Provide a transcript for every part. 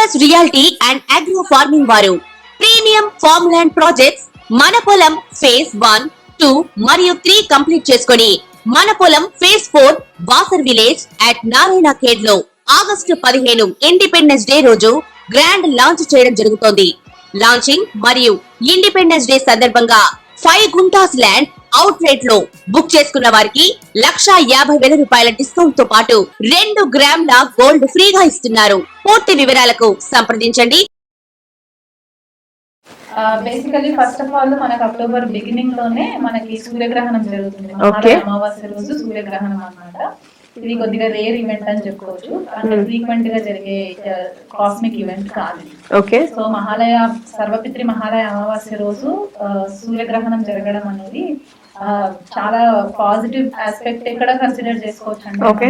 Focus reality and agro farming వారు premium farm land projects మన పొలం ఫేజ్ 1, 2 మరియు 3 కంప్లీట్ చేసుకొని మన పొలం phase 4 Wasar village at Narayana Khed లో ఆగస్టు 15 ఇండిపెండెన్స్ డే రోజు గ్రాండ్ లాంచ్ చేయడం జరుగుతోంది. లాంచింగ్ మరియు ఇండిపెండెన్స్ డే సందర్భంగా 5 గుంటాస్ ల్యాండ్ అవుట్ రేట్ లో బుక్ చేసుకున్న వారికి 1,50,000 రూపాయల డిస్కౌంట్ తో పాటు 2 గ్రాముల గోల్డ్ ఫ్రీగా ఇస్తున్నారు. పూర్తి వివరాలకు సంప్రదించండి. బేసికలీ ఫస్ట్ ఆఫ్ ఆల్ మనకు అక్టోబర్ బిగినింగ్ లోనే మనకి సూర్యగ్రహణం జరుగుతుంది. అమావాస్య రోజు సూర్యగ్రహణం అన్నమాట. ఇది కొద్దిగా రేర్ ఈవెంట్ అని చెప్పుకోవచ్చు. అంటే ఫ్రీక్వెంట్ గా జరిగే కాస్మిక్ ఈవెంట్ కాదు. ఓకే. సో సర్వపిత్రి మహాలయ అమావాస్య రోజు సూర్యగ్రహణం జరగడం అనేది చాలా పాజిటివ్ ఆస్పెక్ట్ ఎక్కడ కన్సిడర్ చేసుకోవచ్చు అంటే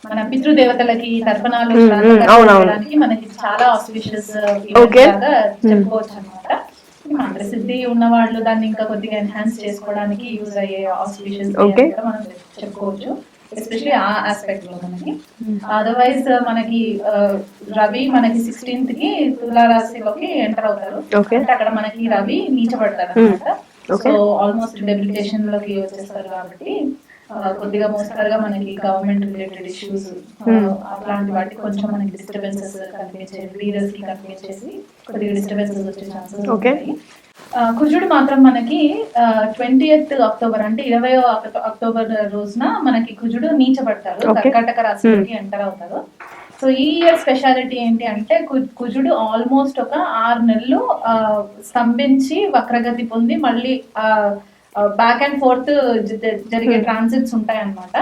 మన పితృదేవతలకి తర్పణాలు మనకి చాలా ఆస్పిషియస్ లాగా చెప్పుకోవచ్చు అనమాట. మంత్రసిద్ధి ఉన్న వాళ్ళు దాన్ని ఇంకా కొద్దిగా ఎన్హాన్స్ చేసుకోవడానికి యూజ్ అయ్యే ఆస్పిషియస్ మనం చెప్పుకోవచ్చు, ఎస్పెషలీ ఆ ఆస్పెక్ట్ లో మనకి. అదర్వైజ్ మనకి రవి మనకి 16th కి తులా రాశిలోకి ఎంటర్ అవుతారు. అంటే అక్కడ మనకి రవి నీచబడతారు అనమాట. సో ఆల్మోస్ట్ డెబిలిటేషన్ లోకి వచ్చేస్తారు కాబట్టి కొద్దిగా మోస్తరుగా మనకి గవర్నమెంట్ రిలేటెడ్ ఇష్యూస్ అట్లాంటి వాటికి కొంచెం మనకి డిస్టర్బెన్సెస్ కనిపించే లీడర్స్ కి కనిపించేసి కొద్దిగా డిస్టర్బెన్సెస్ వచ్చే ఛాన్సెస్ ఉంటాయి. కుజుడు మాత్రం మనకి 20th అక్టోబర్ అంటే 20వ అక్టోబర్ రోజున మనకి కుజుడు నీచబడతారు, కర్కాటక రాశిలోకి ఎంటర్ అవుతారు. సో ఈ ఇయర్ స్పెషాలిటీ ఏంటి అంటే కుజుడు ఆల్మోస్ట్ ఒక 6 నెలలు స్తంభించి వక్రగతి పొంది మళ్ళీ బ్యాక్ అండ్ ఫోర్త్ జరిగే ట్రాన్సిట్స్ ఉంటాయి అన్నమాట.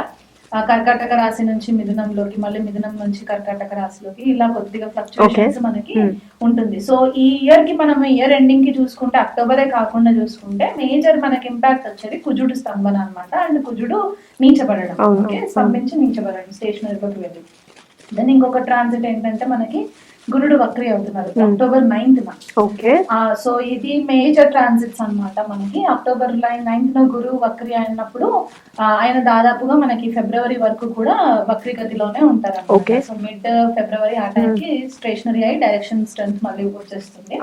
కర్కాటక రాశి నుంచి మిథునంలోకి, మళ్ళీ మిథునం నుంచి కర్కాటక రాశిలోకి, ఇలా కొద్దిగా ఫ్లక్చుయేషన్స్ మనకి ఉంటుంది. సో ఈ ఇయర్ కి మనం ఇయర్ ఎండింగ్ కి చూసుకుంటే అక్టోబరే కాకుండా చూసుకుంటే మేజర్ మనకి ఇంపాక్ట్ వచ్చేది కుజుడు స్తంభన అనమాట. అండ్ కుజుడు నీచబడడం, ఓకే, స్తంభించి నీచబడడం, స్టేషనరీలోకి వెళ్ళి. దెన్ ఇంకొక ట్రాన్సిట్ ఏంటంటే మనకి గురుడు వక్రి అవుతున్నారు అక్టోబర్ 9th. ఓకే. సో ఇది మేజర్ ట్రాన్సిట్స్ అన్నమాట. మనకి అక్టోబర్ 9th గురువు వక్రి అయినప్పుడు ఆయన దాదాపుగా మనకి ఫిబ్రవరి వరకు కూడా వక్రి గతిలోనే ఉంటారు. సో మిడ్ ఫిబ్రవరి ఆ టైంకి స్టేషనరీ అయి డైరెక్షన్ స్ట్రెంత్ మళ్ళీ వచ్చేస్తుంది.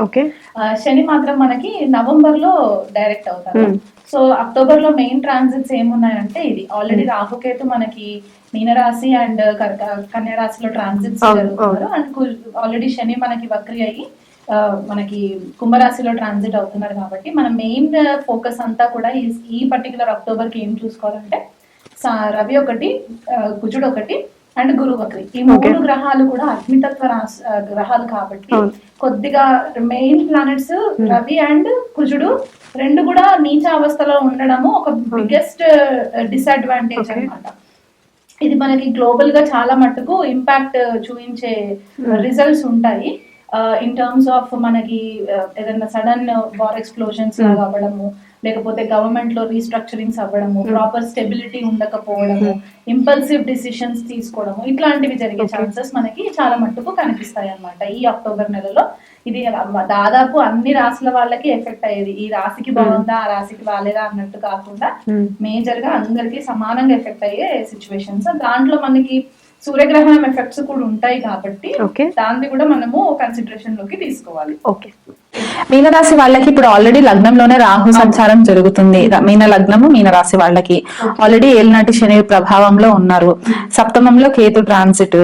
శని మాత్రం మనకి నవంబర్ లో డైరెక్ట్ అవుతారు. సో అక్టోబర్ లో మెయిన్ ట్రాన్సిట్స్ ఏమున్నాయంటే ఇది ఆల్రెడీ రాహుకేతు మనకి మీనరాశి అండ్ కన్యా రాశిలో ట్రాన్సిట్స్ జరుగుతున్నారు. అండ్ ఆల్రెడీ శని మనకి వక్రి అయ్యి మనకి కుంభరాశిలో ట్రాన్సిట్ అవుతున్నారు. కాబట్టి మన మెయిన్ ఫోకస్ అంతా కూడా ఈ పర్టికులర్ అక్టోబర్ కి ఏం చూసుకోవాలంటే రవి ఒకటి, కుజుడు ఒకటి అండ్ గురు వక్రి, ఈ 3 గ్రహాలు కూడా అగ్నితత్వ గ్రహాలు కాబట్టి కొద్దిగా మెయిన్ ప్లానెట్స్ రవి అండ్ కుజుడు 2 కూడా నీచ అవస్థలో ఉండడము ఒక బిగ్గెస్ట్ డిసడ్వాంటేజ్ అన్నమాట. ఇది మనకి గ్లోబల్ గా చాలా మట్టుకు ఇంపాక్ట్ చూపించే రిజల్ట్స్ ఉంటాయి. ఇన్ టర్మ్స్ ఆఫ్ మనకి ఏదైనా సడన్ వార్ ఎక్స్ప్లోజన్స్ అవ్వడము, లేకపోతే గవర్నమెంట్ లో రీస్ట్రక్చరింగ్స్ అవ్వడము, ప్రాపర్ స్టెబిలిటీ ఉండకపోవడము, ఇంపల్సివ్ డిసిషన్స్ తీసుకోవడము, ఇట్లాంటివి జరిగే ఛాన్సెస్ మనకి చాలా మట్టుకు కనిపిస్తాయి అన్నమాట ఈ అక్టోబర్ నెలలో. ఇది దాదాపు అన్ని రాశుల వాళ్ళకి ఎఫెక్ట్ అయ్యేది. ఈ రాశికి బాగుందా ఆ రాశికి బాగాలేదా అన్నట్టు కాకుండా మేజర్ గా అందరికి సమానంగా ఎఫెక్ట్ అయ్యే సిచ్యువేషన్స్. దాంట్లో మనకి సూర్యగ్రహణం ఎఫెక్ట్స్ కూడా ఉంటాయి కాబట్టి దాన్ని కూడా మనము కన్సిడరేషన్ లోకి తీసుకోవాలి. ఓకే. మీనరాశి వాళ్ళకి ఇప్పుడు ఆల్రెడీ లగ్నంలోనే రాహు సంచారం జరుగుతుంది. మీన లగ్నము మీన రాశి వాళ్ళకి ఆల్రెడీ ఏలినాటి శని ప్రభావంలో ఉన్నారు. సప్తమంలో కేతు ట్రాన్సిట్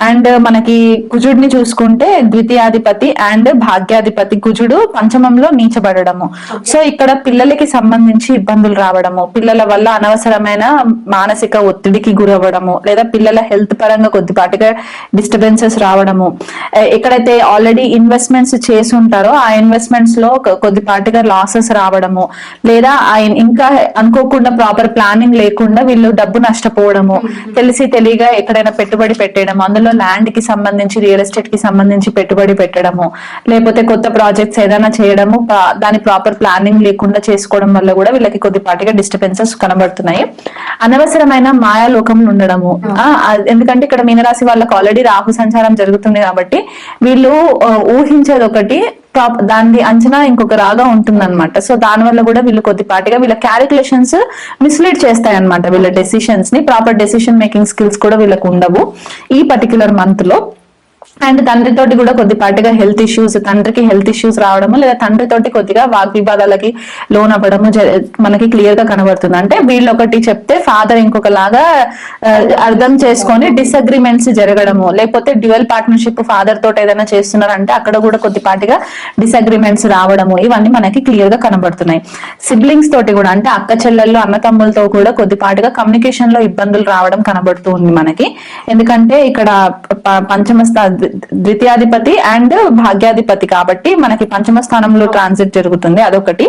అండ్ మనకి కుజుడిని చూసుకుంటే ద్వితీయాధిపతి అండ్ భాగ్యాధిపతి కుజుడు పంచమంలో నీచబడము. సో ఇక్కడ పిల్లలకి సంబంధించి ఇబ్బందులు రావడము, పిల్లల వల్ల అనవసరమైన మానసిక ఒత్తిడికి గురవ్వడము, లేదా పిల్లల హెల్త్ పరంగా కొద్దిపాటిగా డిస్టర్బెన్సెస్ రావడము, ఎక్కడైతే ఆల్రెడీ ఇన్వెస్ట్మెంట్స్ చేసి ఉంటారో ఆ ఇన్వెస్ట్మెంట్స్ లో కొద్దిపాటిగా లాసెస్ రావడము, లేదా ఇంకా అనుకోకుండా ప్రాపర్ ప్లానింగ్ లేకుండా వీళ్ళు డబ్బు నష్టపోవడము, తెలిసి తెలియగా ఎక్కడైనా పెట్టుబడి పెట్టడం, అందులో ల్యాండ్ కి సంబంధించి రియల్ ఎస్టేట్ కి సంబంధించి పెట్టుబడి పెట్టడము, లేకపోతే కొత్త ప్రాజెక్ట్స్ ఏదైనా చేయడము దాని ప్రాపర్ ప్లానింగ్ లేకుండా చేసుకోవడం వల్ల కూడా వీళ్ళకి కొద్దిపాటిగా డిస్టర్బెన్సెస్ కనబడుతున్నాయి. అనవసరమైన మాయాలోకంలో ఉండడము, ఎందుకంటే ఇక్కడ మీనరాశి వాళ్ళకి ఆల్రెడీ రాహు సంచారం జరుగుతుంది కాబట్టి వీళ్ళు ఊహించేది ఒకటి, దాని అంచనా ఇంకొక రాగా ఉంటుంది అనమాట. సో దాని వల్ల కూడా వీళ్ళు కొద్దిపాటిగా వీళ్ళ క్యాలిక్యులేషన్స్ మిస్లీడ్ చేస్తాయి అనమాట. వీళ్ళ డెసిషన్స్ ని ప్రాపర్ డెసిషన్ మేకింగ్ స్కిల్స్ కూడా వీళ్ళకు ఉండవు ఈ పర్టికులర్ మంత్ లో. అండ్ తండ్రితోటి కూడా కొద్దిపాటిగా హెల్త్ ఇష్యూస్, తండ్రికి హెల్త్ ఇష్యూస్ రావడము లేదా తండ్రితోటి కొద్దిగా వాగ్వివాదాలకి లోన్ అవ్వడము మనకి క్లియర్ గా కనబడుతుంది. అంటే వీళ్ళు ఒకటి చెప్తే ఫాదర్ ఇంకొకలాగా అర్థం చేసుకొని డిసగ్రిమెంట్స్ జరగడము, లేకపోతే డ్యూయల్ పార్ట్నర్షిప్ ఫాదర్ తోటి ఏదైనా చేస్తున్నారంటే అక్కడ కూడా కొద్దిపాటిగా డిసగ్రిమెంట్స్ రావడము, ఇవన్నీ మనకి క్లియర్ గా కనబడుతున్నాయి. సిబ్లింగ్స్ తోటి కూడా అంటే అక్క చెల్లెళ్ళు అన్న తమ్ములతో కూడా కొద్దిపాటిగా కమ్యూనికేషన్ లో ఇబ్బందులు రావడం కనబడుతుంది మనకి. ఎందుకంటే ఇక్కడ పంచమ ద్వితీయాధిపతి అండ్ భాగ్యాధిపతి కాబట్టి మనకి పంచమ స్థానంలో ట్రాన్సిట్ జరుగుతుంది, అదొకటి.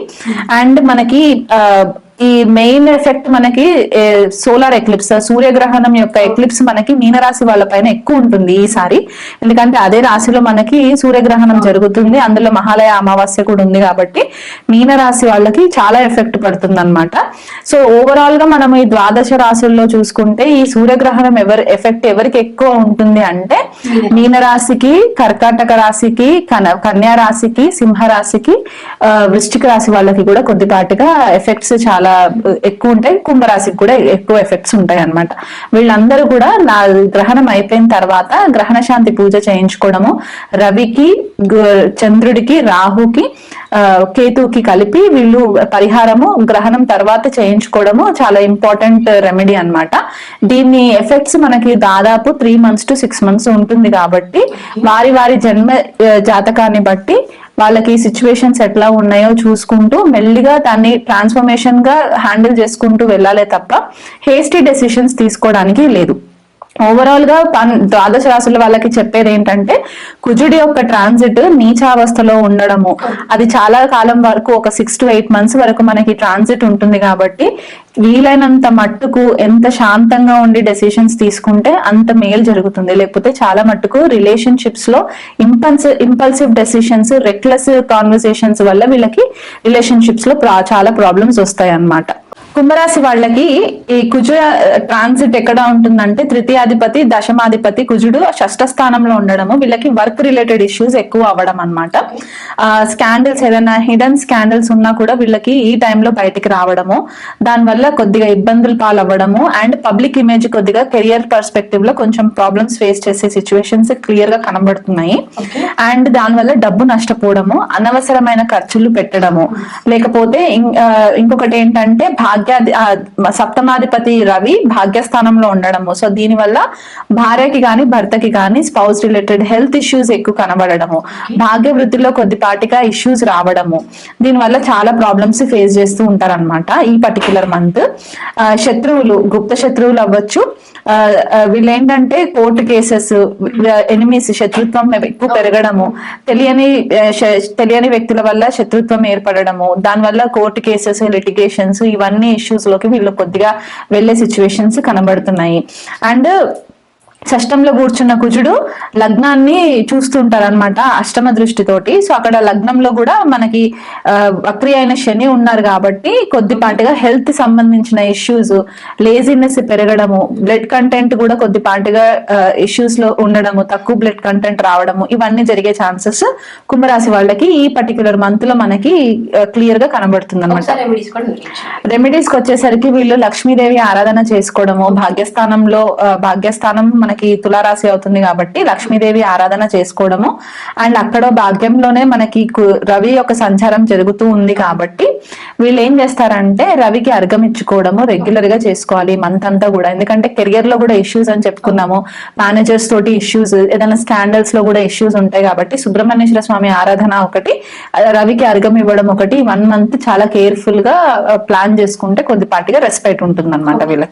అండ్ మనకి ఈ మెయిన్ ఎఫెక్ట్ మనకి సోలార్ ఎక్లిప్స్, సూర్యగ్రహణం యొక్క ఎక్లిప్స్ మనకి మీనరాశి వాళ్ళ పైన ఎక్కువ ఉంటుంది ఈసారి. ఎందుకంటే అదే రాశిలో మనకి సూర్యగ్రహణం జరుగుతుంది, అందులో మహాలయ అమావాస్య కూడా ఉంది కాబట్టి మీనరాశి వాళ్ళకి చాలా ఎఫెక్ట్ పడుతుంది అనమాట. సో ఓవరాల్ గా మనం ఈ ద్వాదశ రాశుల్లో చూసుకుంటే ఈ సూర్యగ్రహణం ఎఫెక్ట్ ఎవరికి ఎక్కువ ఉంటుంది అంటే మీనరాశికి, కర్కాటక రాశికి, కన్యా రాశికి, సింహ రాశికి, వృశ్చిక రాశి వాళ్ళకి కూడా కొద్దిపాటిగా ఎఫెక్ట్స్ చాలా ఎక్కువ ఉంటాయి. కుంభరాశికి కూడా ఎక్కువ ఎఫెక్ట్స్ ఉంటాయి అన్నమాట. వీళ్ళందరూ కూడా నా గ్రహణం అయిపోయిన తర్వాత గ్రహణ శాంతి పూజ చేయించుకోవడము, రవికి, చంద్రుడికి, రాహుకి, కేతుకి కలిపి వీళ్ళు పరిహారము గ్రహణం తర్వాత చేయించుకోవడము చాలా ఇంపార్టెంట్ రెమెడీ అన్నమాట. దీన్ని ఎఫెక్ట్స్ మనకి దాదాపు 3 months to 6 months ఉంటుంది కాబట్టి వారి వారి జన్మ జాతకాన్ని బట్టి వాళ్ళకి సిచ్యువేషన్స్ ఎట్లా ఉన్నాయో చూసుకుంటూ మెల్లిగా దాన్ని ట్రాన్స్ఫర్మేషన్ గా హ్యాండిల్ చేసుకుంటూ వెళ్ళాలే తప్ప హేస్టీ డెసిషన్స్ తీసుకోవడానికి లేదు. ఓవరాల్ గా ద్వాదశ రాశుల వాళ్ళకి చెప్పేది ఏంటంటే కుజుడి యొక్క ట్రాన్సిట్ నీచావస్థలో ఉండడము, అది చాలా కాలం వరకు ఒక 6 to 8 months వరకు మనకి ట్రాన్సిట్ ఉంటుంది కాబట్టి వీలైనంత మట్టుకు ఎంత శాంతంగా ఉండి డెసిషన్స్ తీసుకుంటే అంత మేలు జరుగుతుంది. లేకపోతే చాలా మట్టుకు రిలేషన్షిప్స్ లో ఇంపల్సివ్ డెసిషన్స్, రెక్లెస్ కాన్వర్సేషన్స్ వల్ల వీళ్ళకి రిలేషన్షిప్స్ లో చాలా ప్రాబ్లమ్స్ వస్తాయి అన్నమాట. కుంభరాశి వాళ్ళకి ఈ కుజ ట్రాన్సిట్ ఎక్కడ ఉంటుందంటే తృతీయాధిపతి, దశమాధిపతి కుజుడు షష్ఠ స్థానంలో ఉండడము వీళ్ళకి వర్క్ రిలేటెడ్ ఇష్యూస్ ఎక్కువ అవ్వడం అనమాట. స్కాండల్స్, ఏదైనా హిడెన్ స్కాండల్స్ ఉన్నా కూడా వీళ్ళకి ఈ టైంలో బయటికి రావడము, దానివల్ల కొద్దిగా ఇబ్బందులు పాలవ్వడము అండ్ పబ్లిక్ ఇమేజ్ కొద్దిగా కెరియర్ పర్స్పెక్టివ్ లో కొంచెం ప్రాబ్లమ్స్ ఫేస్ చేసే సిచ్యువేషన్స్ క్లియర్ గా కనబడుతున్నాయి. అండ్ దానివల్ల డబ్బు నష్టపోవడము, అనవసరమైన ఖర్చులు పెట్టడము, లేకపోతే ఇంకొకటి ఏంటంటే సప్తమాధిపతి రవి భాగ్యస్థానంలో ఉండడము. సో దీని వల్ల భార్యకి గాని భర్తకి గాని స్పౌస్ రిలేటెడ్ హెల్త్ ఇష్యూస్ ఎక్కువ కనబడము, భాగ్య వృత్తిలో కొద్దిపాటిగా ఇష్యూస్ రావడము, దీని వల్ల చాలా ప్రాబ్లమ్స్ ఫేస్ చేస్తూ ఉంటారన్నమాట ఈ పర్టికులర్ మంత్. శత్రువులు, గుప్త శత్రువులు అవ్వచ్చు, వీళ్ళేంటంటే కోర్టు కేసెస్, ఎనిమీస్, శత్రుత్వం ఎక్కువ పెరగడము, తెలియని వ్యక్తుల వల్ల శత్రుత్వం ఏర్పడము, దానివల్ల కోర్టు కేసెస్, లిటిగేషన్స్, ఇవన్నీ ఇష్యూస్ లోకి వీళ్ళు కొద్దిగా వెళ్లే సిచ్యువేషన్స్ కనబడుతున్నాయి. అండ్ షష్టంలో కూర్చున్న కుజుడు లగ్నాన్ని చూస్తుంటారు అనమాట అష్టమ దృష్టితోటి. సో అక్కడ లగ్నంలో కూడా మనకి వక్రి అయిన శని ఉన్నారు కాబట్టి కొద్దిపాటిగా హెల్త్ సంబంధించిన ఇష్యూస్, లేజినెస్ పెరగడము, బ్లడ్ కంటెంట్ కూడా కొద్దిపాటిగా ఇష్యూస్ లో ఉండడము, తక్కువ బ్లడ్ కంటెంట్ రావడము, ఇవన్నీ జరిగే ఛాన్సెస్ కుంభరాశి వాళ్ళకి ఈ పర్టికులర్ మంత్ లో మనకి క్లియర్ గా కనబడుతుంది అనమాట. రెమెడీస్ కి వచ్చేసరికి వీళ్ళు లక్ష్మీదేవి ఆరాధన చేసుకోవడము, భాగ్యస్థానం మనకి తులారాశి అవుతుంది కాబట్టి లక్ష్మీదేవి ఆరాధన చేసుకోవడము, అండ్ అక్కడ భాగ్యంలోనే మనకి రవి యొక్క సంచారం జరుగుతూ ఉంది కాబట్టి వీళ్ళు ఏం చేస్తారంటే రవికి అర్ఘం ఇచ్చుకోవడము రెగ్యులర్ గా చేసుకోవాలి మంత్ అంతా కూడా. ఎందుకంటే కెరియర్ లో కూడా ఇష్యూస్ అని చెప్పుకున్నాము, మేనేజర్స్ తోటి ఇష్యూస్, ఏదైనా స్కాండల్స్ లో కూడా ఇష్యూస్ ఉంటాయి కాబట్టి సుబ్రహ్మణ్యేశ్వర స్వామి ఆరాధన ఒకటి, రవికి అర్ఘం ఇవ్వడం ఒకటి, 1 month చాలా కేర్ఫుల్ గా ప్లాన్ చేసుకుంటే కొద్దిపాటిగా రెస్పెక్ట్ ఉంటుంది అనమాట వీళ్ళకి.